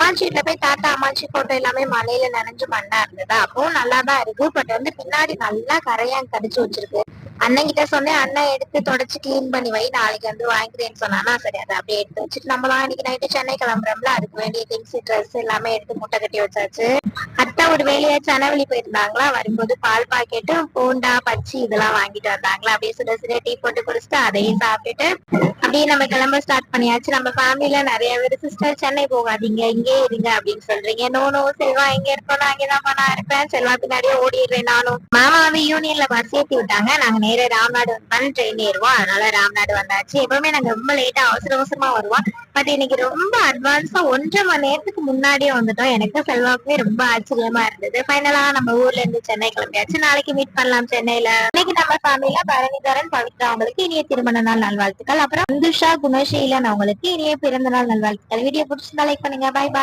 அம்மாச்சி வீட்டுல போய் தாத்தா அம்மாச்சி போட்டோ எல்லாமே மழையில நனைஞ்சு மண்ணா இருந்ததா, அப்பவும் நல்லாதான் இருக்கு. பட் வந்து பின்னாடி நல்லா கரையான் கடிச்சு வச்சிருக்கு. அண்ணன் கிட்ட சொன்னேன், அண்ணன் எடுத்து தொடச்சு கிளீன் பண்ணி வை, நாளைக்கு வந்து வாங்கிக்கிறேன்னு சொன்னானா. சரி அதை அப்படியே எடுத்து வச்சுட்டு நம்மளாம் இன்னைக்கு நைட்டு சென்னை கிளம்புறோம்ல, அதுக்கு வேண்டிய திங்ஸ் ட்ரெஸ் எல்லாமே எடுத்து மூட்டை கட்டி வச்சாச்சு. அத்தை ஒரு வேலையா செனவெளி போயிருந்தாங்களா, வரும்போது பால் பாக்கெட்டு போண்டா பச்சி இதெல்லாம் வாங்கிட்டு வந்தாங்களா. அப்படியே சுட சுட டீ போட்டு குடிச்சிட்டு அதையும் சாப்பிட்டுட்டு அப்படியே நம்ம கிளம்ப ஸ்டார்ட் பண்ணியாச்சு. நம்ம ஃபேமிலில நிறைய பேர் சிஸ்டர் சென்னை போகாதீங்க இங்கே இருங்க அப்படின்னு சொல்றீங்க. நோ செல்வா இங்க இருக்கோம், நான் இங்கதான் நான் இருப்பேன், செல்வா பின்னாடியே ஓடிடுறேன். நானும் மாமாவை யூனியன்ல பஸ் ஏற்றி விட்டாங்க. நாங்க நேர ராம்நாடு வந்தாலும் ட்ரெயின் ஏறுவோம், அதனால ராம்நாடு வந்தாச்சு. எப்பவுமே நாங்க ரொம்ப லேட்டா அவசர அவசரமா வருவோம். பட் இன்னைக்கு ரொம்ப அட்வான்ஸா 1.5 மணி நேரத்துக்கு முன்னாடியே வந்துட்டோம். எனக்கு செல்வாக்குமே ரொம்ப ஆச்சரியமா இருந்தது. ஃபைனலா நம்ம ஊர்ல இருந்து சென்னை கிளம்பியாச்சு. நாளைக்கு மீட் பண்ணலாம் சென்னையில. இன்னைக்கு நம்ம ஃபேமிலில பரணிதரன் பவித்ரா அவங்களுக்கு இனிய திருமண நாள் நல்வாழ்த்துக்கள். அப்புறம் அந்துஷா குணசீலன் அவங்களுக்கு இனிய பிறந்த நாள் நல்வாழ்த்துக்கள். வீடியோ பிடிச்சிருந்தா லைக் பண்ணுங்க. Bye bye.